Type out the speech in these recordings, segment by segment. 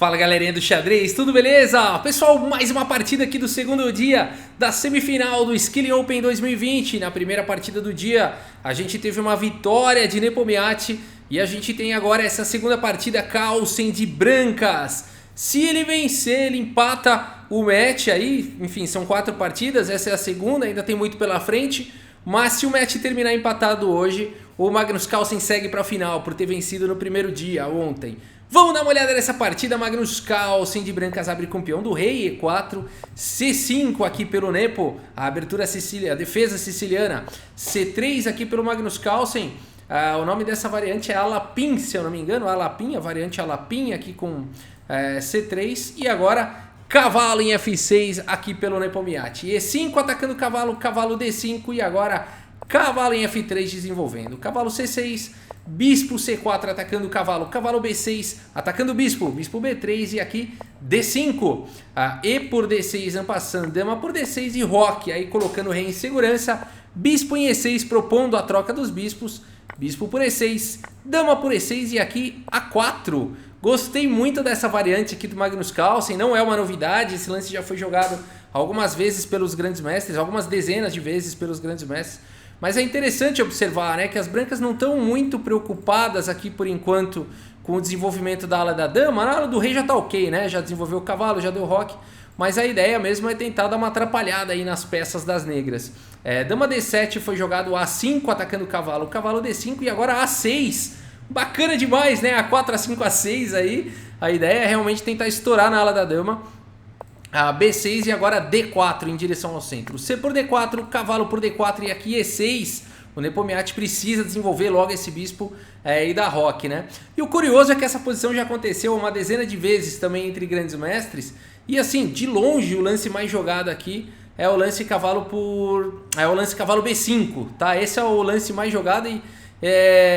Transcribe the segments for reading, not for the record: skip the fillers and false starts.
Fala galerinha do xadrez, tudo beleza? Pessoal, mais uma partida aqui do segundo dia da semifinal do Skilling Open 2020. Na primeira partida do dia a gente teve uma vitória de Nepomniachtchi e a gente tem agora essa segunda partida Carlsen de brancas. Se ele vencer, ele empata o match aí, enfim, são 4 partidas, essa é a segunda, ainda tem muito pela frente. Mas se o match terminar empatado hoje, o Magnus Carlsen segue para a final por ter vencido no primeiro dia, ontem. Vamos dar uma olhada nessa partida. Magnus Carlsen de brancas abre com o peão do rei E4, C5 aqui pelo Nepo, a abertura a defesa siciliana, C3 aqui pelo Magnus Carlsen. O nome dessa variante é Alapin, se eu não me engano, Alapin, a variante Alapin aqui com C3 e agora cavalo em F6 aqui pelo Nepomniachtchi. E5 atacando o cavalo, cavalo D5 e agora cavalo em F3 desenvolvendo. Cavalo C6, bispo C4 atacando o cavalo, cavalo B6 atacando o bispo, bispo B3 e aqui D5. E por D6, ampassando, dama por D6 e roque, aí colocando o rei em segurança, bispo em E6 propondo a troca dos bispos, bispo por E6, dama por E6 e aqui A4. Gostei muito dessa variante aqui do Magnus Carlsen, não é uma novidade, esse lance já foi jogado algumas vezes pelos grandes mestres, algumas dezenas de vezes pelos grandes mestres. Mas é interessante observar, né, que as brancas não estão muito preocupadas aqui por enquanto com o desenvolvimento da ala da dama. A ala do rei já está ok, né? Já desenvolveu o cavalo, já deu roque. Mas a ideia mesmo é tentar dar uma atrapalhada aí nas peças das negras. Dama D7 foi jogado A5 atacando o cavalo D5 e agora A6. Bacana demais, né? A4, A5, A6 aí. A ideia é realmente tentar estourar na ala da dama. A B6 e agora D4 em direção ao centro. C por D4, cavalo por D4 e aqui E6. O Nepomniachtchi precisa desenvolver logo esse bispo e dar roque, né? E o curioso é que essa posição já aconteceu uma dezena de vezes também entre grandes mestres. E assim, de longe o lance mais jogado aqui é o lance cavalo B5, tá? Esse é o lance mais jogado e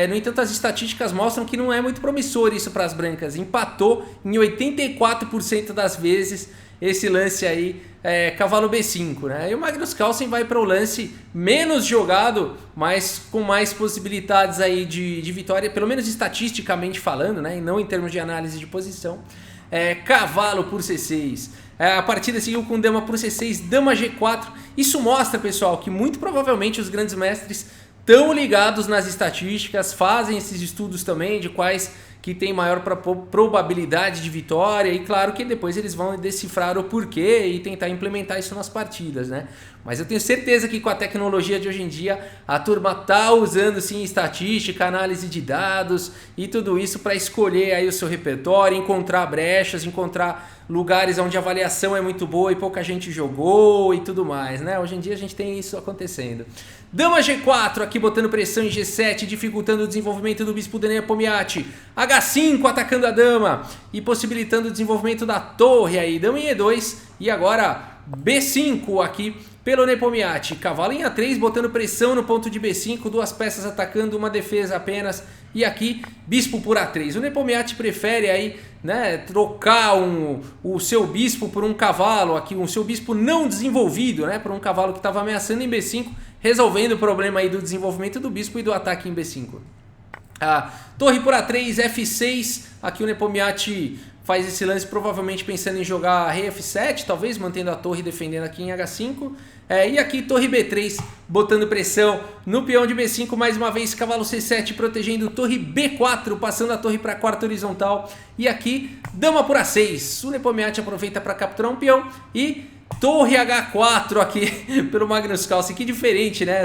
no entanto as estatísticas mostram que não é muito promissor isso para as brancas. Empatou em 84% das vezes esse lance aí, cavalo B5, né? E o Magnus Carlsen vai para o lance menos jogado, mas com mais possibilidades aí de vitória, pelo menos estatisticamente falando, né? E não em termos de análise de posição. Cavalo por C6. A partida seguiu com dama por C6, dama G4. Isso mostra, pessoal, que muito provavelmente os grandes mestres estão ligados nas estatísticas, fazem esses estudos também de quais que tem maior probabilidade de vitória e claro que depois eles vão decifrar o porquê e tentar implementar isso nas partidas, né? Mas eu tenho certeza que com a tecnologia de hoje em dia a turma tá usando sim estatística, análise de dados e tudo isso para escolher aí o seu repertório, encontrar brechas, encontrar lugares onde a avaliação é muito boa e pouca gente jogou e tudo mais, né? Hoje em dia a gente tem isso acontecendo. Dama G4 aqui botando pressão em G7, dificultando o desenvolvimento do bispo de Nepomniachtchi. H5 atacando a dama e possibilitando o desenvolvimento da torre aí. Dama em E2 e agora B5 aqui pelo Nepomniachtchi. Cavalo em A3 botando pressão no ponto de B5, duas peças atacando, uma defesa apenas. E aqui bispo por A3. O Nepomniachtchi prefere aí, né, trocar o seu bispo por um cavalo aqui, o seu bispo não desenvolvido, né, por um cavalo que estava ameaçando em B5, resolvendo o problema aí do desenvolvimento do bispo e do ataque em B5. Torre por A3, F6, aqui o Nepomniachtchi faz esse lance provavelmente pensando em jogar rei F7, talvez mantendo a torre defendendo aqui em H5. E aqui torre B3 botando pressão no peão de B5, mais uma vez cavalo C7 protegendo torre B4, passando a torre para a quarta horizontal. E aqui dama por A6, o Nepomniachtchi aproveita para capturar um peão e torre H4 aqui pelo Magnus Carlsen. Que diferente, né?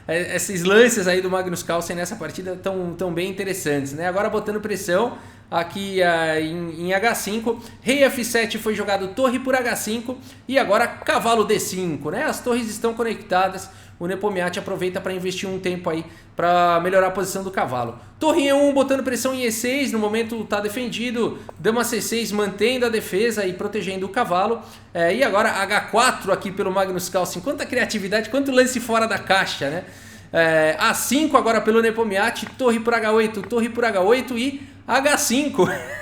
Esses lances aí do Magnus Carlsen nessa partida tão bem interessantes, né? Agora botando pressão aqui em H5, rei F7 foi jogado torre por H5 e agora cavalo D5, né? As torres estão conectadas, o Nepomniachtchi aproveita para investir um tempo aí para melhorar a posição do cavalo. Torre E1 botando pressão em E6, no momento está defendido, dama C6 mantendo a defesa e protegendo o cavalo. E agora H4 aqui pelo Magnus Carlsen, quanta criatividade, quanto lance fora da caixa, né? A5 agora pelo Nepomniachtchi, torre por H8 e H5.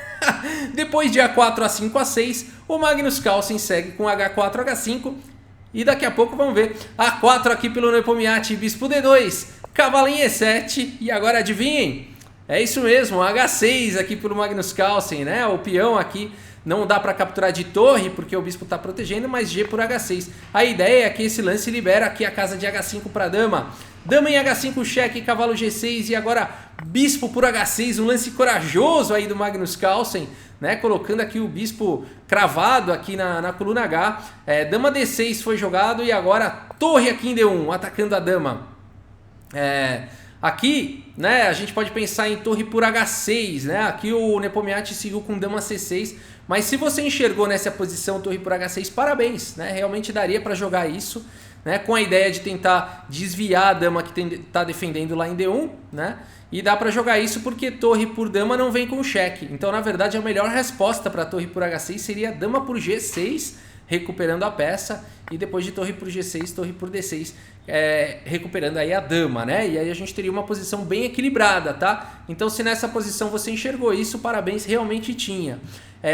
Depois de A4, A5, A6, o Magnus Carlsen segue com H4, H5 e daqui a pouco vamos ver A4 aqui pelo Nepomniachtchi, bispo D2, cavalo em E7 e agora adivinhem? É isso mesmo, H6 aqui pelo Magnus Carlsen, né? O peão aqui não dá para capturar de torre porque o bispo está protegendo, mas G por H6. A ideia é que esse lance libera aqui a casa de H5 para dama. Dama em H5 cheque, cavalo G6 e agora bispo por H6, um lance corajoso aí do Magnus Carlsen, né? Colocando aqui o bispo cravado aqui na coluna H. Dama D6 foi jogado e agora torre aqui em D1, atacando a dama. Aqui, né, a gente pode pensar em torre por H6, né? Aqui o Nepomniachtchi seguiu com dama C6, mas se você enxergou nessa posição torre por H6, parabéns, né? Realmente daria para jogar isso, né? Com a ideia de tentar desviar a dama que está defendendo lá em D1, né? E dá para jogar isso porque torre por dama não vem com cheque. Então, na verdade, a melhor resposta para torre por H6 seria dama por G6, recuperando a peça, e depois de torre por G6, torre por D6, recuperando aí a dama, né? E aí a gente teria uma posição bem equilibrada, tá? Então, se nessa posição você enxergou isso, parabéns, realmente tinha.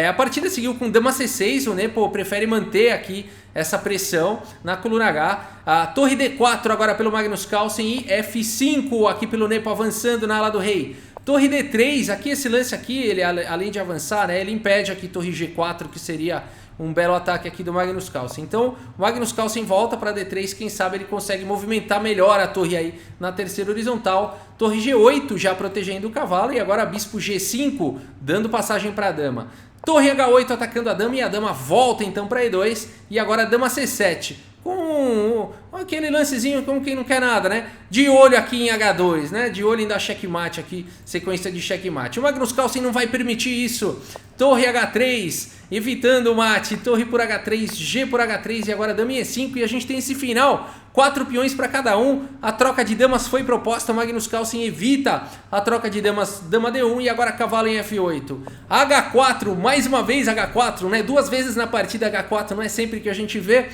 A partida seguiu com dama C6, o Nepo prefere manter aqui essa pressão na coluna H. A torre D4 agora pelo Magnus Carlsen e F5 aqui pelo Nepo avançando na ala do rei. Torre D3, aqui esse lance aqui, ele além de avançar, né, ele impede aqui torre G4, que seria um belo ataque aqui do Magnus Carlsen. Então, o Magnus Carlsen volta para D3, quem sabe ele consegue movimentar melhor a torre aí na terceira horizontal. Torre G8 já protegendo o cavalo e agora bispo G5 dando passagem para a dama. Torre H8 atacando a dama e a dama volta então para E2 e agora dama C7. Com aquele lancezinho como quem não quer nada, né? De olho aqui em H2, né? De olho em dar checkmate aqui, sequência de checkmate. O Magnus Carlsen não vai permitir isso. Torre H3, evitando o mate. Torre por H3, G por H3 e agora dama em E5. E a gente tem esse final, 4 peões para cada um. A troca de damas foi proposta, o Magnus Carlsen evita a troca de damas, dama D1 e agora cavalo em F8. H4, mais uma vez H4, né? 2 vezes na partida H4, não é sempre que a gente vê.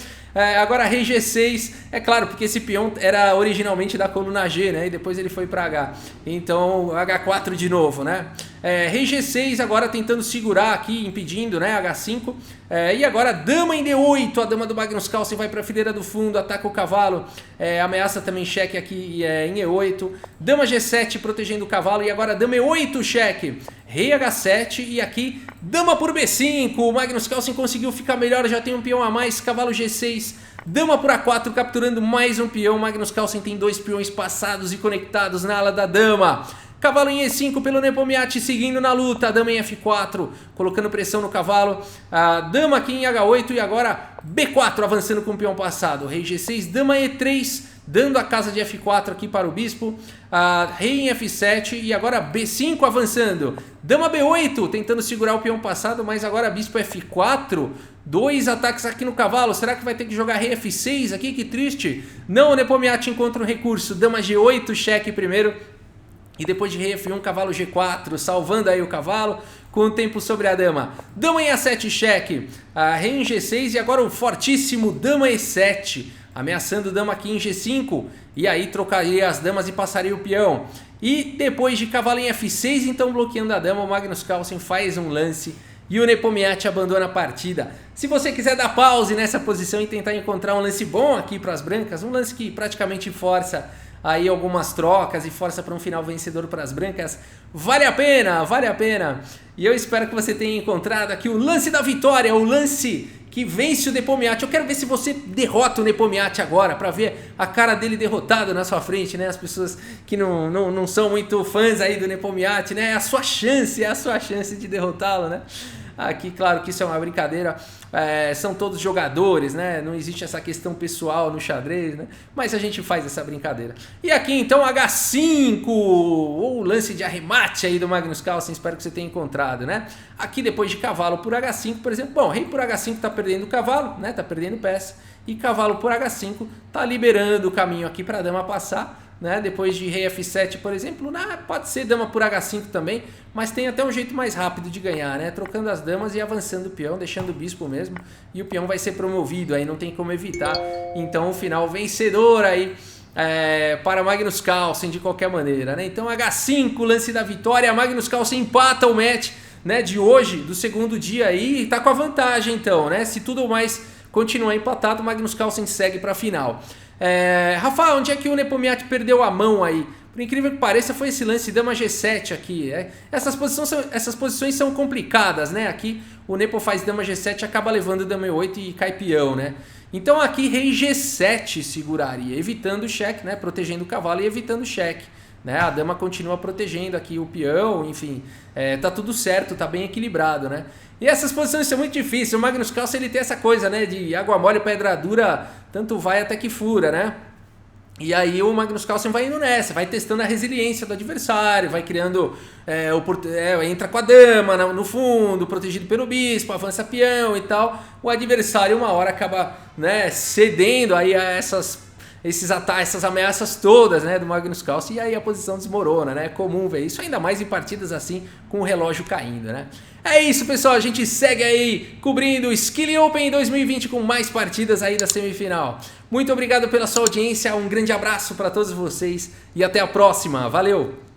Agora rei G6, é claro, porque esse peão era originalmente da coluna G, né? E depois ele foi para H. Então H4 de novo, né? Rei G6 agora tentando segurar aqui, impedindo, né? H5. E agora dama em D8, a dama do Magnus Carlsen vai para a fileira do fundo, ataca o cavalo. Ameaça também cheque aqui em E8. Dama G7 protegendo o cavalo e agora dama E8 cheque. Rei H7 e aqui dama por B5. O Magnus Carlsen conseguiu ficar melhor, já tem um peão a mais. Cavalo G6, dama por A4 capturando mais um peão. Magnus Carlsen tem 2 peões passados e conectados na ala da dama. Cavalo em E5 pelo Nepomniachtchi seguindo na luta. Dama em F4 colocando pressão no cavalo. A dama aqui em H8 e agora B4 avançando com o peão passado. Rei G6, dama E3 dando a casa de F4 aqui para o bispo. Rei em F7 e agora B5 avançando. Dama B8 tentando segurar o peão passado, mas agora bispo F4. 2 ataques aqui no cavalo. Será que vai ter que jogar rei F6 aqui? Que triste. Não, o Nepomniachtchi encontra um recurso. Dama G8 cheque primeiro. E depois de rei F1, cavalo G4, salvando aí o cavalo com o tempo sobre a dama. Dama em A7 cheque, rei em G6 e agora o fortíssimo dama E7, ameaçando dama aqui em G5. E aí trocaria as damas e passaria o peão. E depois de cavalo em F6, então bloqueando a dama, o Magnus Carlsen faz um lance e o Nepomniachtchi abandona a partida. Se você quiser dar pause nessa posição e tentar encontrar um lance bom aqui para as brancas, um lance que praticamente força aí algumas trocas e força para um final vencedor para as brancas, vale a pena, vale a pena. E eu espero que você tenha encontrado aqui o lance da vitória, o lance que vence o Nepomniachtchi. Eu quero ver se você derrota o Nepomniachtchi agora, para ver a cara dele derrotado na sua frente, né? As pessoas que não são muito fãs aí do Nepomniachtchi, né? É a sua chance de derrotá-lo, né? Aqui, claro que isso é uma brincadeira, são todos jogadores, né? Não existe essa questão pessoal no xadrez, né? Mas a gente faz essa brincadeira. E aqui então H5, ou lance de arremate aí do Magnus Carlsen, espero que você tenha encontrado, né? Aqui depois de cavalo por H5, por exemplo, bom, rei por H5 tá perdendo o cavalo, né? Tá perdendo peça, e cavalo por H5 tá liberando o caminho aqui para a dama passar. Né? Depois de rei F7, por exemplo, pode ser dama por H5 também, mas tem até um jeito mais rápido de ganhar, né? Trocando as damas e avançando o peão, deixando o bispo mesmo, e o peão vai ser promovido, aí não tem como evitar. Então o final vencedor aí para Magnus Carlsen de qualquer maneira, né? Então H5, lance da vitória, Magnus Carlsen empata o match, né, de hoje, do segundo dia aí, e tá com a vantagem então, né? Se tudo mais continuar empatado, Magnus Carlsen segue para a final. Rafa, onde é que o Nepomniachtchi perdeu a mão aí? Por incrível que pareça, foi esse lance dama G7 aqui. Essas posições são complicadas, né? Aqui o Nepo faz dama G7 e acaba levando dama E8 e cai peão, né? Então aqui rei G7 seguraria, evitando o cheque, né? Protegendo o cavalo e evitando o cheque. Né? A dama continua protegendo aqui o peão, enfim, tá tudo certo, tá bem equilibrado, né? E essas posições são muito difíceis. O Magnus Carlsen ele tem essa coisa, né? De água mole, pedra dura, tanto vai até que fura, né? E aí o Magnus Carlsen vai indo nessa, vai testando a resiliência do adversário, vai criando, entra com a dama no fundo, protegido pelo bispo, avança peão e tal. O adversário uma hora acaba, né, cedendo aí a essas ameaças todas, né, do Magnus Carlsen, e aí a posição desmorona, né? É comum ver isso, ainda mais em partidas assim, com o relógio caindo, né? É isso, pessoal, a gente segue aí cobrindo o Skilling Open 2020 com mais partidas aí da semifinal. Muito obrigado pela sua audiência, um grande abraço para todos vocês e até a próxima, valeu!